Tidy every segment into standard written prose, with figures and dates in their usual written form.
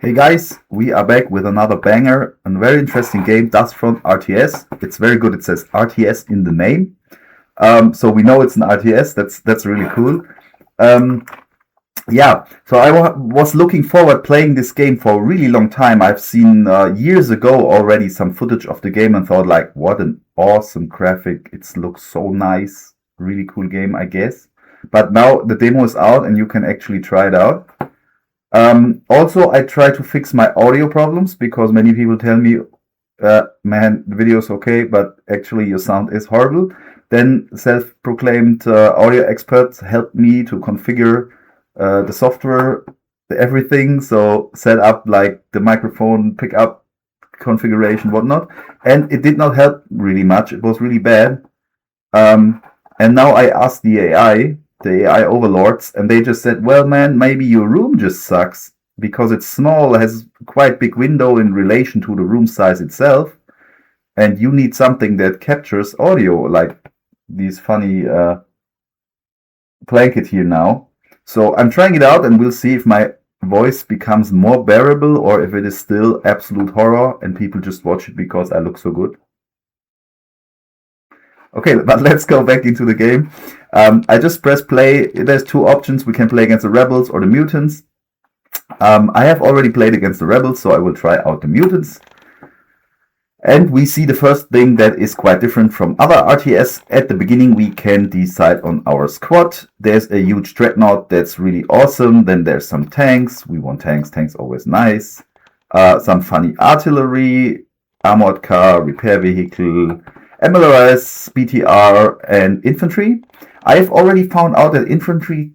Hey guys, we are back with another banger, a very interesting game, Dust Front RTS. It's very good. It says RTS in the name, so we know it's an RTS. That's really cool. Um, yeah, so was looking forward playing this game for a really long time. I've seen years ago already some footage of the game and thought like, what an awesome graphic! It looks so nice, really cool game, I guess. But now the demo is out and you can actually try it out. Also, I try to fix my audio problems because many people tell me, man, the video is okay, but actually your sound is horrible. Then self-proclaimed audio experts helped me to configure the software, everything. So set up like the microphone pickup configuration, whatnot. And it did not help really much. It was really bad. And now I asked the AI overlords, and they just said, well, man, maybe your room just sucks because it's small, has quite big window in relation to the room size itself, and you need something that captures audio, like these funny blanket here now. So I'm trying it out, and we'll see if my voice becomes more bearable or if it is still absolute horror and people just watch it because I look so good. Okay, but let's go back into the game. I just press play. There's two options. We can play against the rebels or the mutants. I have already played against the rebels, so I will try out the mutants. And we see the first thing that is quite different from other RTS. At the beginning, we can decide on our squad. There's a huge dreadnought that's really awesome. Then there's some tanks. We want tanks. Tanks always nice. Some funny artillery, armored car, repair vehicle, MLRS, BTR, and infantry. I've already found out that infantry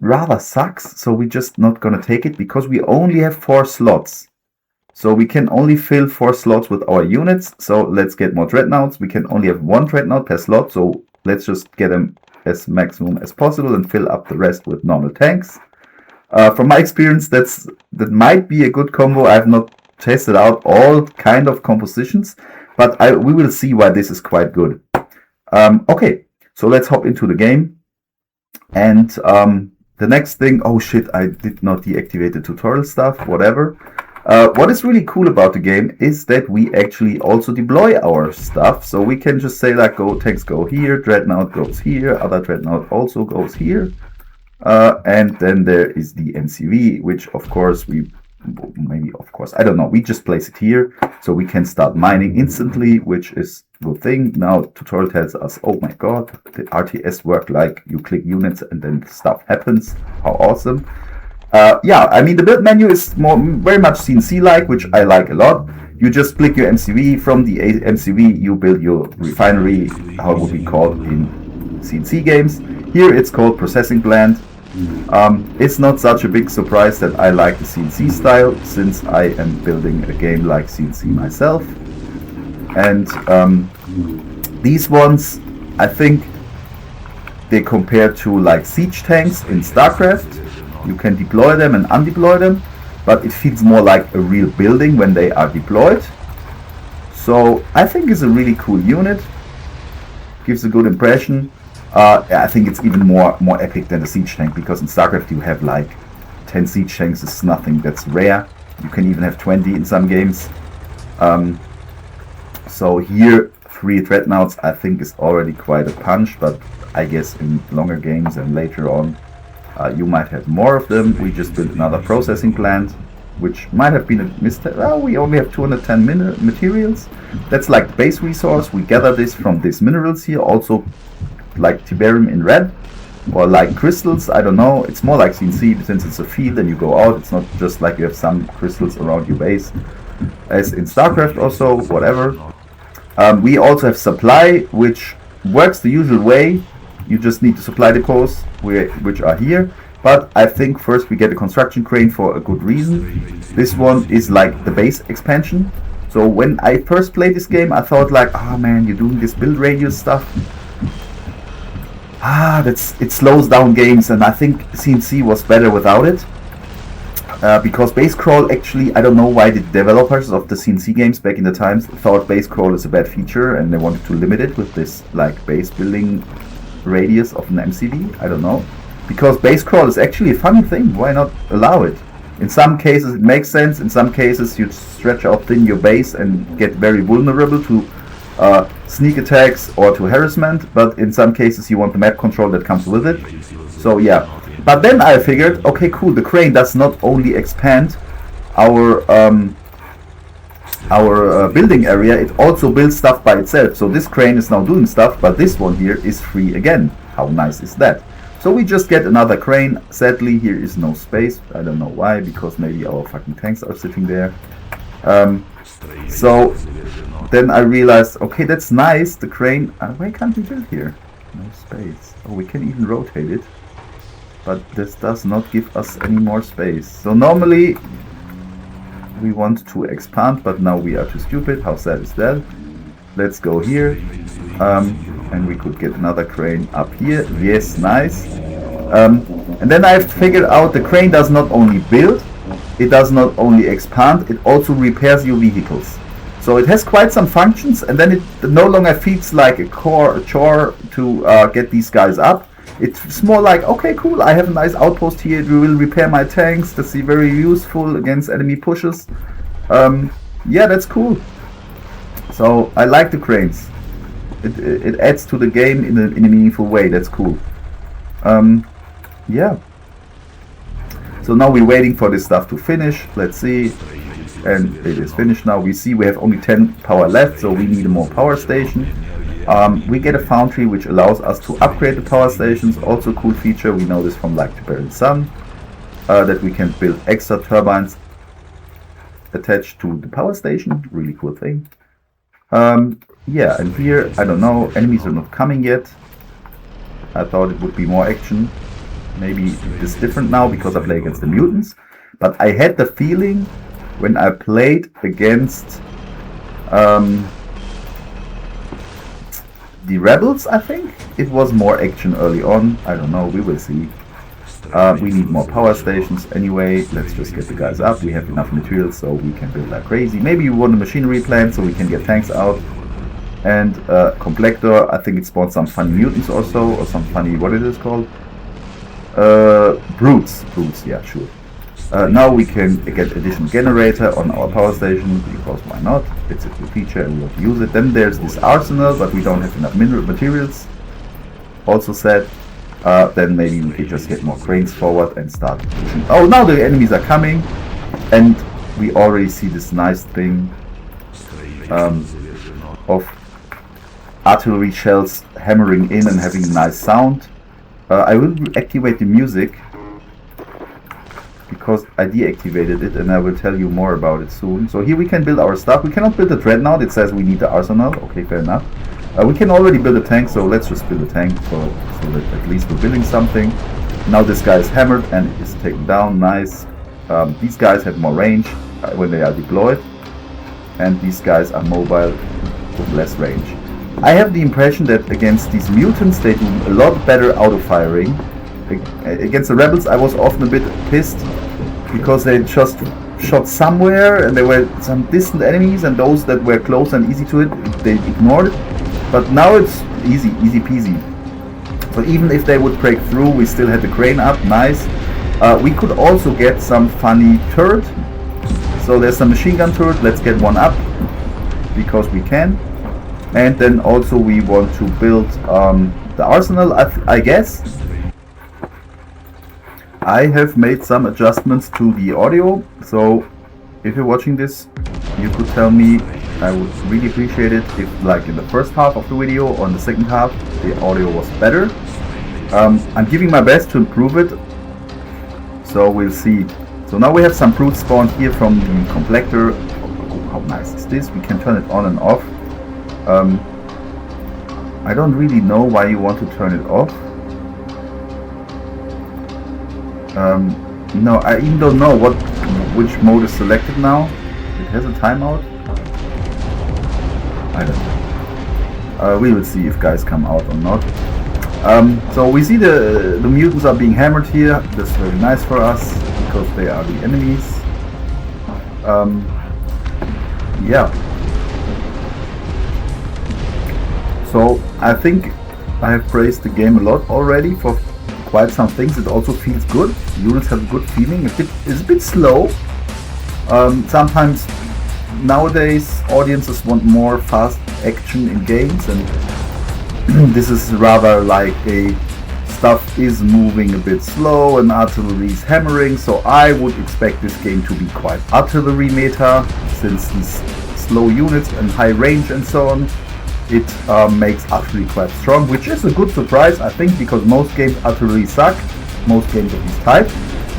rather sucks, so we're just not gonna take it because we only have 4 slots. So we can only fill 4 slots with our units. So let's get more dreadnoughts. We can only have 1 dreadnought per slot, so let's just get them as maximum as possible and fill up the rest with normal tanks. From my experience, that might be a good combo. I've not tested out all kind of compositions, but we will see why this is quite good. Okay, so let's hop into the game. And the next thing, oh shit, I did not deactivate the tutorial stuff, whatever. What is really cool about the game is that we actually also deploy our stuff. So we can just say like, tanks go here, dreadnought goes here, other dreadnought also goes here. And then there is the MCV, which of course I don't know, we just place it here so we can start mining instantly, which is a good thing. Now tutorial tells us, oh my god, the RTS work like you click units and then stuff happens. How awesome. Yeah, I mean the build menu is very much CNC like, which I like a lot. You just click your MCV. From the MCV you build your refinery, how it would be called in CNC games. Here it's called processing plant. It's not such a big surprise that I like the CNC style, since I am building a game like CNC myself. And these ones, I think they compare to like siege tanks in StarCraft. You can deploy them and undeploy them, but it feels more like a real building when they are deployed. So I think it's a really cool unit, gives a good impression. I think it's even more epic than the siege tank, because in StarCraft you have like 10 siege tanks is nothing, that's rare. You can even have 20 in some games. So here 3 dreadnoughts I think is already quite a punch, but I guess in longer games and later on you might have more of them. We just built another processing plant, which might have been a mistake. Well, we only have 210 materials. That's like the base resource. We gather this from these minerals here, also like tiberium in red, or like crystals, I don't know. It's more like CNC, since it's a field and you go out. It's not just like you have some crystals around your base as in StarCraft also, whatever. We also have supply, which works the usual way. You just need to supply depots, which are here. But I think first we get a construction crane for a good reason. This one is like the base expansion. So when I first played this game, I thought like, oh man, you're doing this build radius stuff. It slows down games, and I think CNC was better without it. Because base crawl, actually, I don't know why the developers of the CNC games back in the times thought base crawl is a bad feature, and they wanted to limit it with this like base building radius of an MCV. I don't know, because base crawl is actually a funny thing. Why not allow it? In some cases it makes sense, in some cases you stretch out thin your base and get very vulnerable to sneak attacks or to harassment, but in some cases you want the map control that comes with it. So yeah, but then I figured, okay cool, the crane does not only expand our building area, it also builds stuff by itself. So this crane is now doing stuff, but this one here is free again. How nice is that? So we just get another crane. Sadly here is no space, I don't know why, because maybe our fucking tanks are sitting there. So then I realized, okay, that's nice, the crane, why can't we build here? No space. Oh, we can even rotate it, but this does not give us any more space. So normally we want to expand, but now we are too stupid. How sad is that? Let's go here, and we could get another crane up here. Yes, nice. And then I've figured out the crane does not only build, it does not only expand, it also repairs your vehicles. So it has quite some functions, and then it no longer feels like a chore to get these guys up. It's more like, okay cool, I have a nice outpost here, it will repair my tanks, that's very useful against enemy pushes. Yeah, that's cool. So I like the cranes. It adds to the game in a meaningful way, that's cool. Yeah. So now we're waiting for this stuff to finish, let's see. And it is finished now. We see we have only 10 power left, so we need a more power station. We get a foundry which allows us to upgrade the power stations. Also a cool feature, we know this from like the Barren Sun, that we can build extra turbines attached to the power station. Really cool thing. Yeah, and here, I don't know, enemies are not coming yet. I thought it would be more action. Maybe it is different now because I play against the mutants. But I had the feeling when I played against the rebels, I think it was more action early on. I don't know, we will see. We need more power stations anyway. Let's just get the guys up. We have enough materials so we can build like crazy. Maybe we want a machinery plant so we can get tanks out. And Complector, I think it spawned some funny mutants also, or some funny, what it is called? Brutes, yeah, sure. Now we can get additional generator on our power station, because why not? It's a cool feature and we want to use it. Then there's this arsenal, but we don't have enough materials. Also said, then maybe we could just get more cranes forward and start pushing. Oh, now the enemies are coming, and we already see this nice thing of artillery shells hammering in and having a nice sound. I will activate the music, because I deactivated it, and I will tell you more about it soon. So here we can build our stuff. We cannot build a dreadnought, it says we need the arsenal. Okay, fair enough. We can already build a tank, so let's just build a tank so that at least we're building something. Now this guy is hammered and is taken down, nice. These guys have more range when they are deployed, and these guys are mobile with less range. I have the impression that against these mutants they do a lot better auto-firing. Against the rebels I was often a bit pissed, because they just shot somewhere and there were some distant enemies, and those that were close and easy to it, they ignored it. But now it's easy peasy. So even if they would break through, we still had the crane up, nice. We could also get some funny turret. So there's some machine gun turret, let's get one up, because we can. And then also we want to build the arsenal, I guess. I have made some adjustments to the audio, so if you're watching this, you could tell me. I would really appreciate it if, like in the first half of the video or in the second half, the audio was better. I'm giving my best to improve it, so we'll see. So now we have some brutes spawned here from the Complector. Oh, how nice is this? We can turn it on and off. I don't really know why you want to turn it off. No, I even don't know which mode is selected now. It has a timeout. I don't know. We will see if guys come out or not. So we see the mutants are being hammered here. That's very nice for us, because they are the enemies. Yeah. So I think I have praised the game a lot already for quite some things. It also feels good. Units have a good feeling. It's a bit slow. Sometimes nowadays audiences want more fast action in games, and this is rather like stuff is moving a bit slow and artillery is hammering, so I would expect this game to be quite artillery meta, since these slow units and high range and so on, it makes artillery quite strong, which is a good surprise, I think, because most games artillery suck, most games of this type.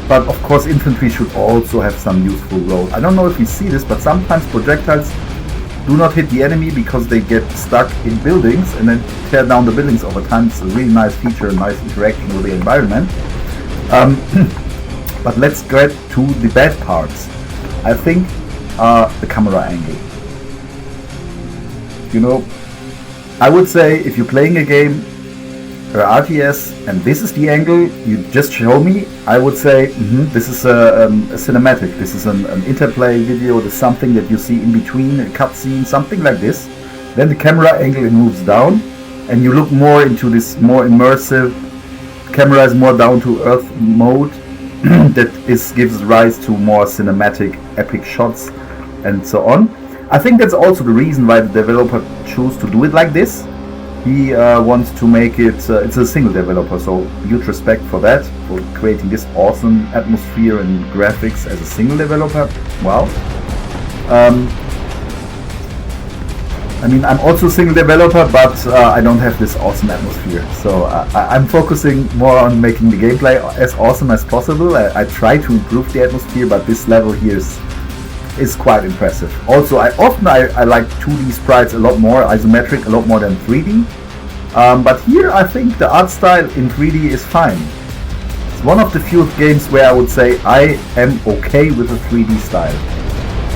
But of course infantry should also have some useful role. I don't know if you see this, but sometimes projectiles do not hit the enemy because they get stuck in buildings and then tear down the buildings over time. It's a really nice feature, a nice interaction with the environment. But let's get to the bad parts. I think the camera angle. You know, I would say if you're playing a game RTS and this is the angle you just show me, I would say this is a cinematic, this is an interplay video, there's something that you see in between, a cutscene, something like this. Then the camera angle moves down and you look more into this more immersive, camera is more down to earth mode that gives rise to more cinematic epic shots and so on. I think that's also the reason why the developer chose to do it like this. He wants to make it, it's a single developer, so huge respect for that, for creating this awesome atmosphere and graphics as a single developer. Wow. I mean, I'm also a single developer, but I don't have this awesome atmosphere. So I'm focusing more on making the gameplay as awesome as possible. I try to improve the atmosphere, but this level here is quite impressive. Also, I like 2D sprites a lot more, isometric a lot more than 3D. But here I think the art style in 3D is fine. It's one of the few games where I would say I am okay with the 3D style.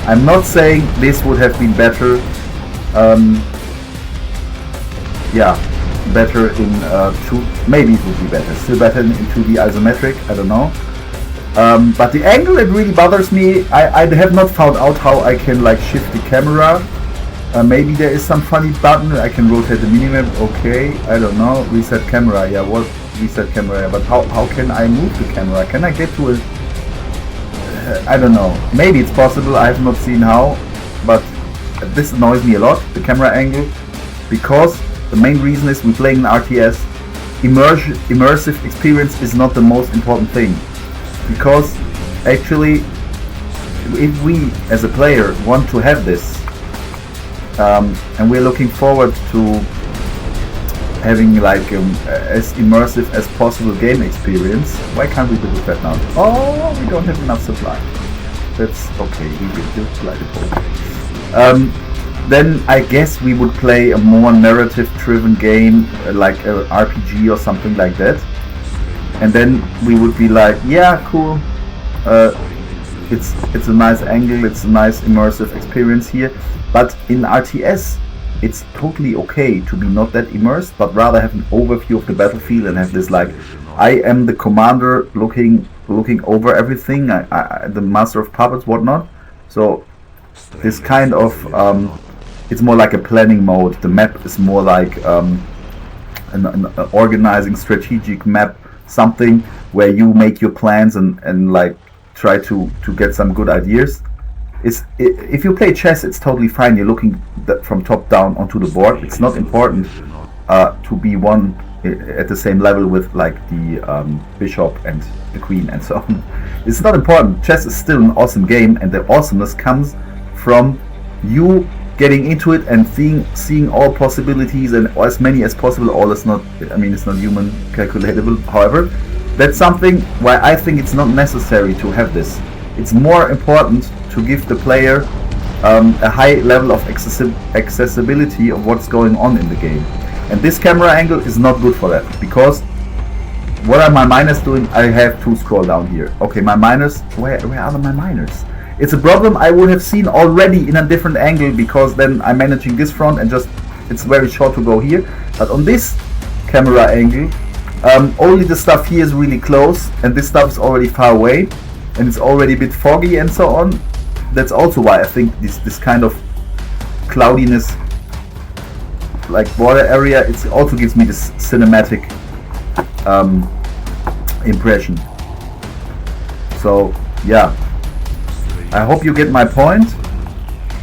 I'm not saying this would have been better. Better in 2. Maybe it would be better. Still better in 2D isometric. I don't know. But the angle, it really bothers me. I have not found out how I can like shift the camera. Maybe there is some funny button. I can rotate the minimap. Okay, I don't know. Reset camera. Yeah, what reset camera? But how can I move the camera? Can I get to it? I don't know. Maybe it's possible. I have not seen how. But this annoys me a lot. The camera angle, because the main reason is we're playing an RTS. Immersive experience is not the most important thing. Because actually, if we as a player want to have this, and we're looking forward to having like as immersive as possible game experience, why can't we do that now? Oh, we don't have enough supply. That's okay, we will do supply. Then I guess we would play a more narrative-driven game, like a RPG or something like that. And then we would be like, yeah, cool. It's a nice angle, it's a nice immersive experience here. But in RTS, it's totally okay to be not that immersed, but rather have an overview of the battlefield and have this like, I am the commander looking over everything, the master of puppets, whatnot. So this kind of, it's more like a planning mode. The map is more like an organizing strategic map. Something where you make your plans and like try to get some good ideas. If you play chess, it's totally fine. You're looking from top down onto the board. It's not important to be one at the same level with like the bishop and the queen and so on. It's not important. Chess is still an awesome game, and the awesomeness comes from you getting into it and seeing all possibilities and as many as possible. All is not, I mean, it's not human calculatable. However, that's something why I think it's not necessary to have this. It's more important to give the player a high level of accessibility of what's going on in the game. And this camera angle is not good for that, because what are my miners doing? I have to scroll down here. Okay, my miners, where are my miners? It's a problem I would have seen already in a different angle, because then I'm managing this front and just, it's very short to go here. But on this camera angle, only the stuff here is really close and this stuff is already far away and it's already a bit foggy and so on. That's also why I think this kind of cloudiness, like border area, it also gives me this cinematic impression. So yeah, I hope you get my point.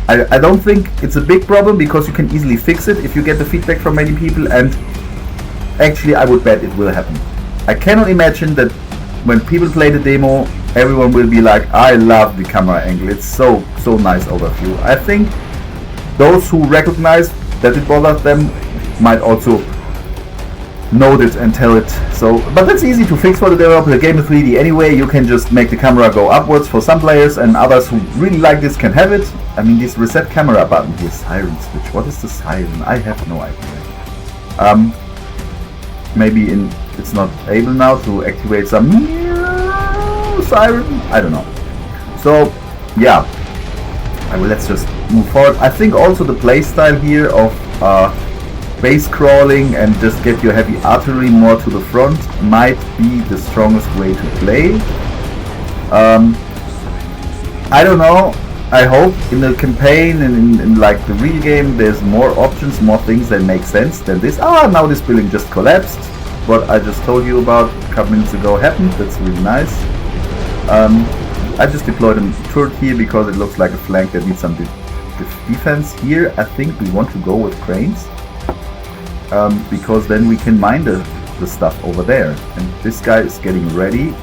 I don't think it's a big problem because you can easily fix it if you get the feedback from many people, and actually I would bet it will happen. I cannot imagine that when people play the demo everyone will be like, I love the camera angle, it's so nice overview. I think those who recognize that it bothers them might also note it and tell it. So, but that's easy to fix for the developer. The game is 3D anyway. You can just make the camera go upwards for some players, and others who really like this can have it. I mean, this reset camera button here, siren switch. What is the siren? I have no idea. Maybe it's not able now to activate some siren. I don't know. So yeah, let's just move forward. I think also the playstyle here of base crawling and just get your heavy artillery more to the front might be the strongest way to play. I don't know. I hope in the campaign and in like the real game there's more options, more things that make sense than this. Now this building just collapsed. What I just told you about a couple minutes ago happened. That's really nice. I just deployed a turret here because it looks like a flank that needs some defense. Here I think we want to go with cranes. Because then we can mine the stuff over there. And this guy is getting ready.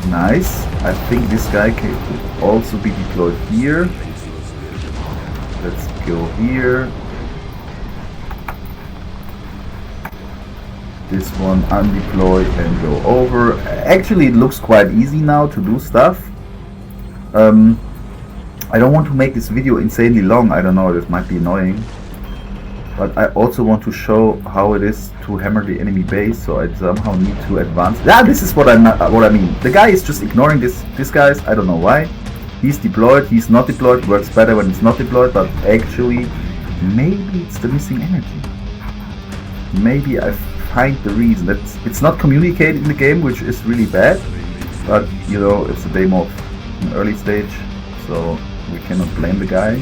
Nice. I think this guy can also be deployed here. Let's go here. This one undeploy and go over. Actually it looks quite easy now to do stuff. I don't want to make this video insanely long. I don't know, this might be annoying. But I also want to show how it is to hammer the enemy base, so I somehow need to advance. This is what I mean. The guy is just ignoring this guys. I don't know why. He's deployed, he's not deployed. Works better when it's not deployed, but actually maybe it's the missing energy. Maybe I find the reason. It's not communicated in the game, which is really bad. But you know, it's a demo of an early stage, so we cannot blame the guy.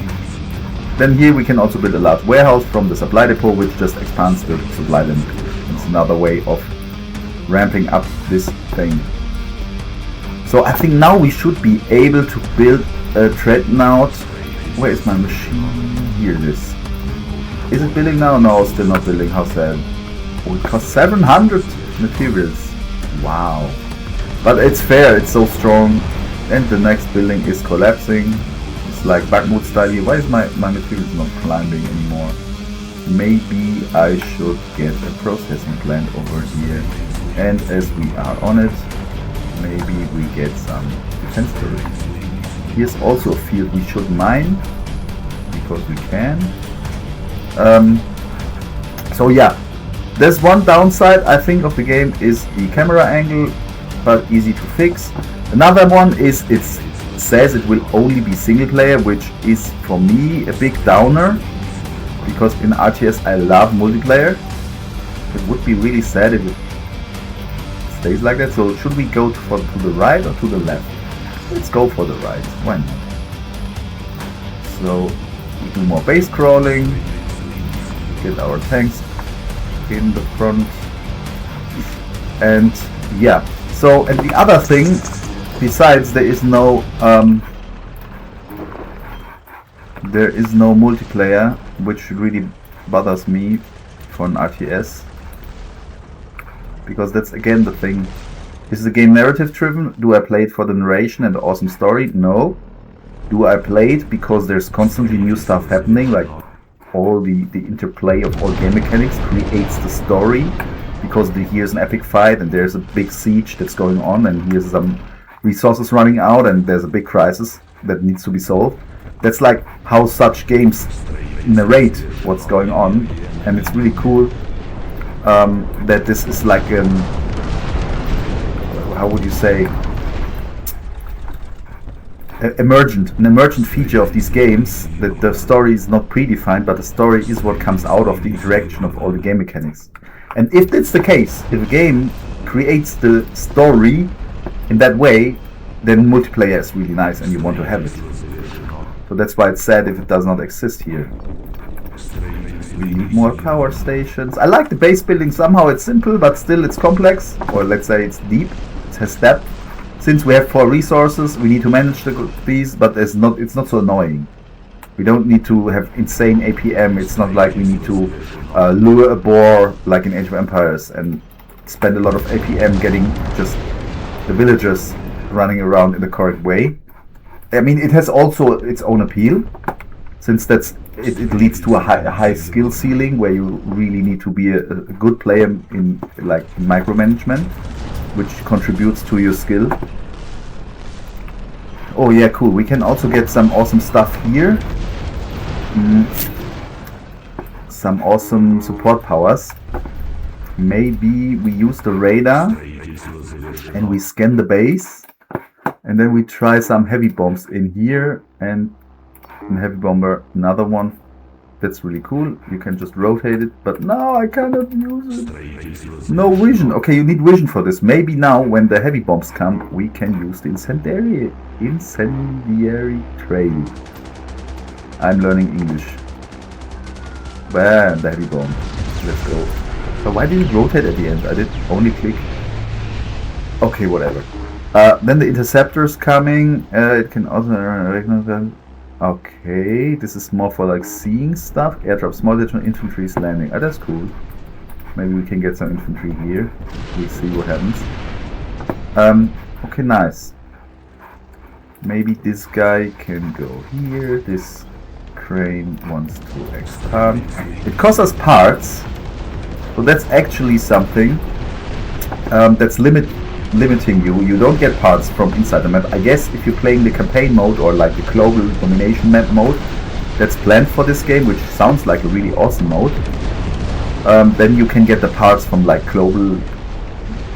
Then here we can also build a large warehouse from the supply depot, which just expands the supply limit. It's another way of ramping up this thing. So I think now we should be able to build a dreadnought. Where is my machine? Here it is. Is it building now? No, still not building. How's that? Oh, it costs 700 materials. Wow. But it's fair, it's so strong. And the next building is collapsing. Like Bakhmut style here. Why is my materials not climbing anymore? Maybe I should get a processing plant over here. And as we are on it, maybe we get some defense turrets. Here's also a field we should mine because we can. So yeah, there's one downside I think of the game is the camera angle, but easy to fix. Another one is it says it will only be single player, which is for me a big downer because in RTS I love multiplayer. It would be really sad if it stays like that. So should we go to the right or to the left? Let's go for the right. Why not? So we do more base crawling, get our tanks in the front, and yeah. So, and the other thing, besides there is no multiplayer, which really bothers me for an RTS, because that's again the thing. Is the game narrative driven? Do I play it for the narration and the awesome story? No. Do I play it because there's constantly new stuff happening, like all the interplay of all game mechanics creates the story, because here's an epic fight and there's a big siege that's going on and here's some resources running out and there's a big crisis that needs to be solved. That's like how such games narrate what's going on, and it's really cool that this is like how would you say, an emergent feature of these games, that the story is not predefined, but the story is what comes out of the interaction of all the game mechanics. And if that's the case, if a game creates the story in that way, then multiplayer is really nice and you want to have it. So that's why it's sad if it does not exist here. We need more power stations. I like the base building. Somehow it's simple, but still it's complex. Or let's say it's deep. It has depth. Since we have 4 resources, we need to manage these, but it's not so annoying. We don't need to have insane APM. It's not like we need to lure a boar like in Age of Empires and spend a lot of APM getting just the villagers running around in the correct way. I mean, it has also its own appeal, since it leads to a high skill ceiling where you really need to be a good player in like micromanagement, which contributes to your skill. Oh yeah, cool. We can also get some awesome stuff here. Some awesome support powers. Maybe we use the radar and we scan the base, and then we try some heavy bombs in here, and a heavy bomber, another one. That's really cool. You can just rotate it, but now I cannot use it. No vision. Okay, you need vision for this. Maybe now when the heavy bombs come, we can use the incendiary trail. I'm learning English. Bam, the heavy bomb. Let's go. But why did it rotate at the end? I did only click. Okay, whatever. Then the interceptor's coming. It can also recognize them. Okay, this is more for like seeing stuff. Airdrop, small detachment, infantry is landing. Oh, that's cool. Maybe we can get some infantry here. We'll see what happens. Okay, nice. Maybe this guy can go here. This crane wants to expand. It costs us parts. So that's actually something that's limiting you. You don't get parts from inside the map. I guess if you're playing the campaign mode or like the global domination map mode that's planned for this game, which sounds like a really awesome mode, then you can get the parts from like global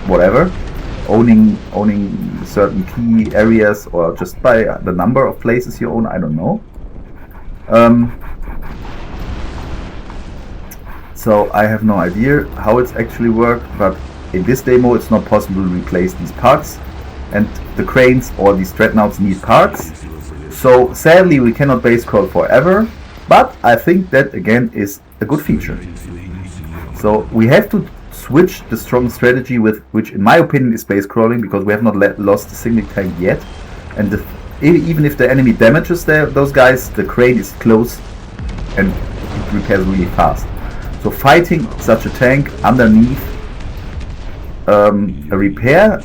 whatever, owning certain key areas, or just by the number of places you own. I don't know. So I have no idea how it's actually worked, but in this demo it's not possible to replace these parts, and the cranes or these dreadnoughts need parts. So sadly we cannot base crawl forever, but I think that again is a good feature. So we have to switch the strong strategy, with which in my opinion is base crawling, because we have not lost a single tank yet, and even if the enemy damages those guys, the crane is close and it repairs really fast. So fighting such a tank underneath a repair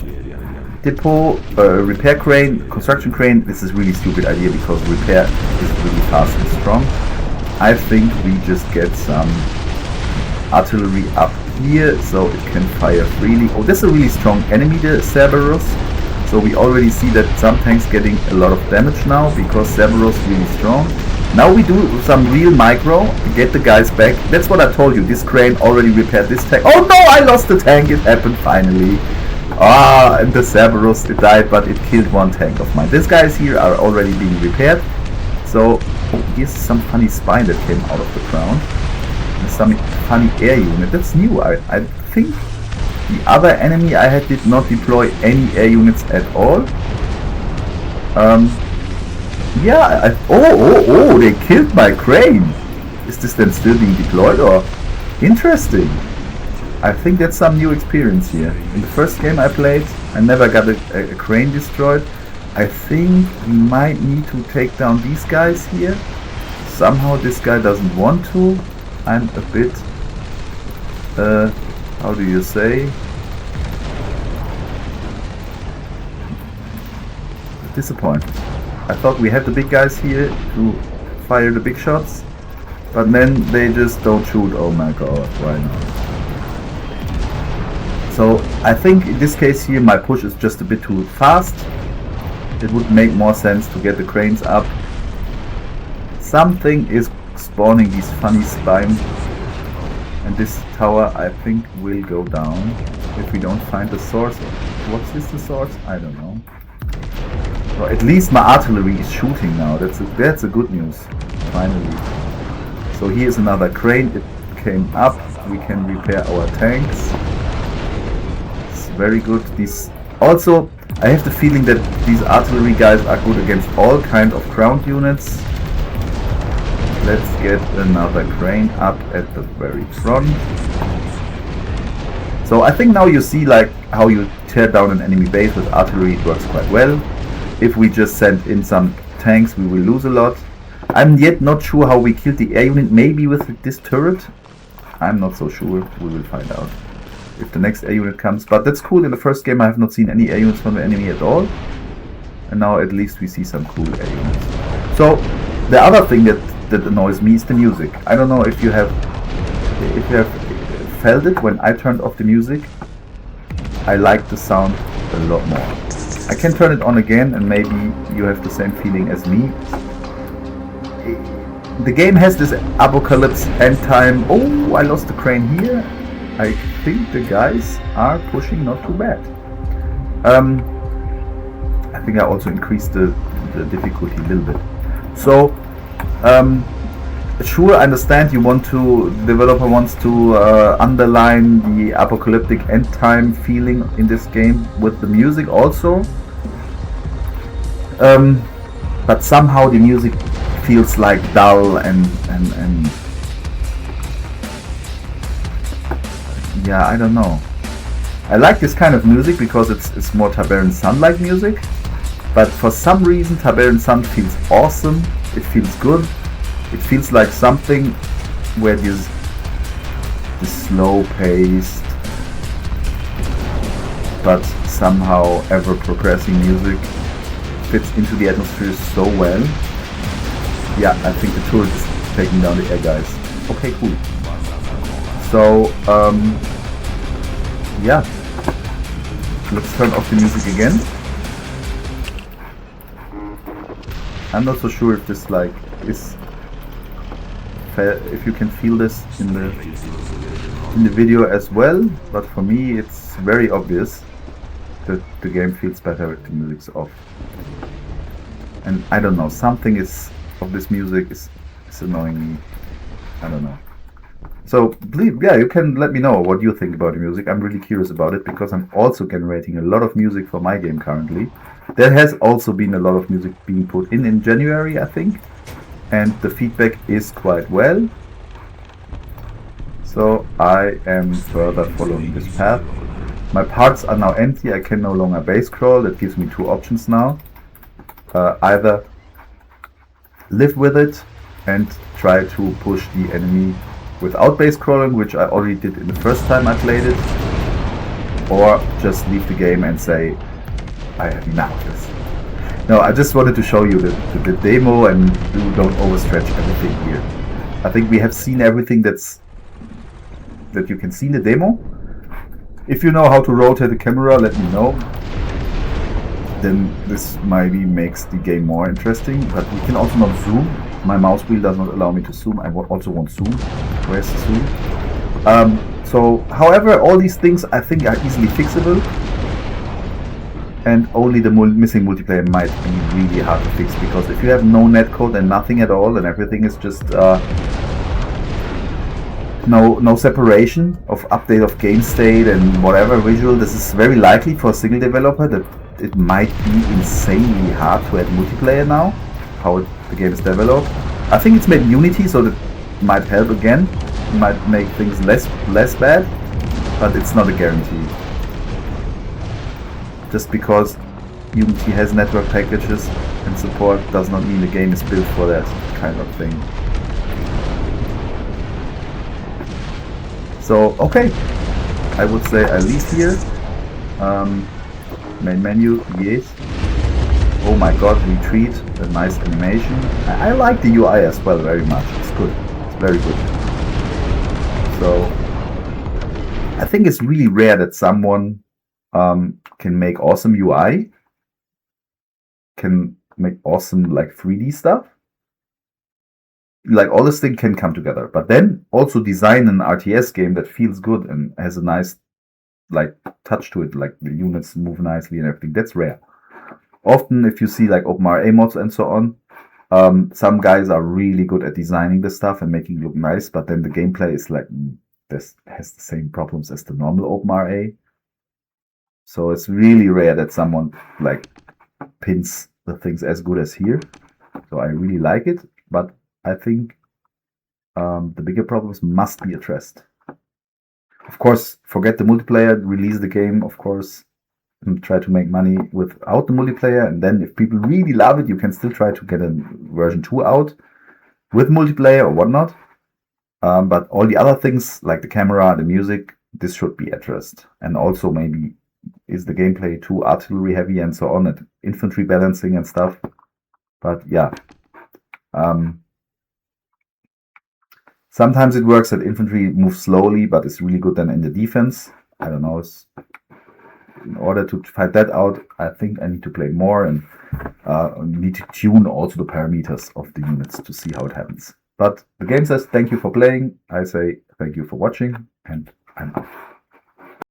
depot, repair crane, construction crane, this is really stupid idea, because repair is really fast and strong. I think we just get some artillery up here so it can fire freely. Oh, this is a really strong enemy, the Cerberus. So we already see that some tanks getting a lot of damage now, because Cerberus is really strong. Now we do some real micro to get the guys back. That's what I told you. This crane already repaired this tank. Oh no, I lost the tank. It happened finally. Ah, and the Cerberus, it died, but it killed one tank of mine. These guys here are already being repaired. So, oh, here's some funny spine that came out of the ground. And some funny air unit. That's new. I think the other enemy I had did not deploy any air units at all. Yeah, oh, they killed my crane. Is this then still being deployed, or? Interesting. I think that's some new experience here. In the first game I played, I never got a crane destroyed. I think we might need to take down these guys here. Somehow this guy doesn't want to. I'm a bit, how do you say? Disappointed. I thought we had the big guys here to fire the big shots, but then they just don't shoot. Oh my god, why not? So I think in this case here my push is just a bit too fast. It would make more sense to get the cranes up. Something is spawning these funny spines, and this tower I think will go down if we don't find the source. What is the source? I don't know. Well, at least my artillery is shooting now. That's a good news. Finally. So here's another crane. It came up. We can repair our tanks. It's very good. These also, I have the feeling that these artillery guys are good against all kind of ground units. Let's get another crane up at the very front. So I think now you see like how you tear down an enemy base with artillery. It works quite well. If we just send in some tanks, we will lose a lot. I'm yet not sure how we killed the air unit. Maybe with this turret. I'm not so sure. We will find out if the next air unit comes. But that's cool. In the first game I have not seen any air units from the enemy at all. And now at least we see some cool air units. So the other thing that annoys me is the music. I don't know if you have felt it when I turned off the music. I like the sound a lot more. I can turn it on again and maybe you have the same feeling as me. The game has this apocalypse end time. Oh, I lost the crane here. I think the guys are pushing not too bad. I think I also increased the difficulty a little bit. So, sure, I understand the developer wants to underline the apocalyptic end time feeling in this game with the music also. But somehow the music feels like dull and yeah, I don't know. I like this kind of music because it's more Tiberian Sun-like music, but for some reason Tiberian Sun feels awesome. It feels good. It feels like something where this slow-paced but somehow ever-progressing music fits into the atmosphere so well. Yeah, I think the turret is taking down the air guys. Okay, cool. So, yeah. Let's turn off the music again. I'm not so sure if this like is if you can feel this in the video as well, but for me it's very obvious that the game feels better if the music's off. And I don't know, something of this music is annoying me. I don't know. So please, yeah, you can let me know what you think about the music. I'm really curious about it because I'm also generating a lot of music for my game currently. There has also been a lot of music being put in January, I think, and the feedback is quite well. So I am further following this path. My parts are now empty. I can no longer base crawl. That gives me two options now. Either live with it and try to push the enemy without base crawling, which I already did in the first time I played it, or just leave the game and say I have enough of this. No, I just wanted to show you the demo and don't overstretch everything here. I think we have seen everything that you can see in the demo. If you know how to rotate the camera, let me know. Then this maybe makes the game more interesting, but we can also not zoom. My mouse wheel does not allow me to zoom. I also want zoom. Where's the zoom? So, however, all these things I think are easily fixable, and only the missing multiplayer might be really hard to fix, because if you have no netcode and nothing at all, and everything is just no separation of update of game state and whatever visual, this is very likely for a single developer that it might be insanely hard to add multiplayer now, how the game is developed. I think it's made in Unity, so that might help again. It might make things less bad, but it's not a guarantee. Just because Unity has network packages and support does not mean the game is built for that kind of thing. So, okay, I would say I leave here. Main menu, yes. Oh my god, retreat, a nice animation. I like the UI as well very much. It's good. It's very good. So, I think it's really rare that someone can make awesome UI, can make awesome like 3D stuff. Like all this thing can come together, but then also design an RTS game that feels good and has a nice like touch to it, like the units move nicely and everything. That's rare. Often if you see like OpenRA mods and so on, some guys are really good at designing the stuff and making it look nice, but then the gameplay is like this has the same problems as the normal OpenRA. So it's really rare that someone like pins the things as good as here. So I really like it, but I think the bigger problems must be addressed. Of course, forget the multiplayer, release the game, of course, and try to make money without the multiplayer. And then if people really love it, you can still try to get a version 2 out with multiplayer or whatnot. But all the other things like the camera, the music, this should be addressed. And also maybe is the gameplay too artillery heavy and so on, and infantry balancing and stuff. But yeah. Sometimes it works that infantry moves slowly, but it's really good then in the defense. I don't know. In order to find that out, I think I need to play more and need to tune also the parameters of the units to see how it happens. But the game says thank you for playing. I say thank you for watching, and I'm out.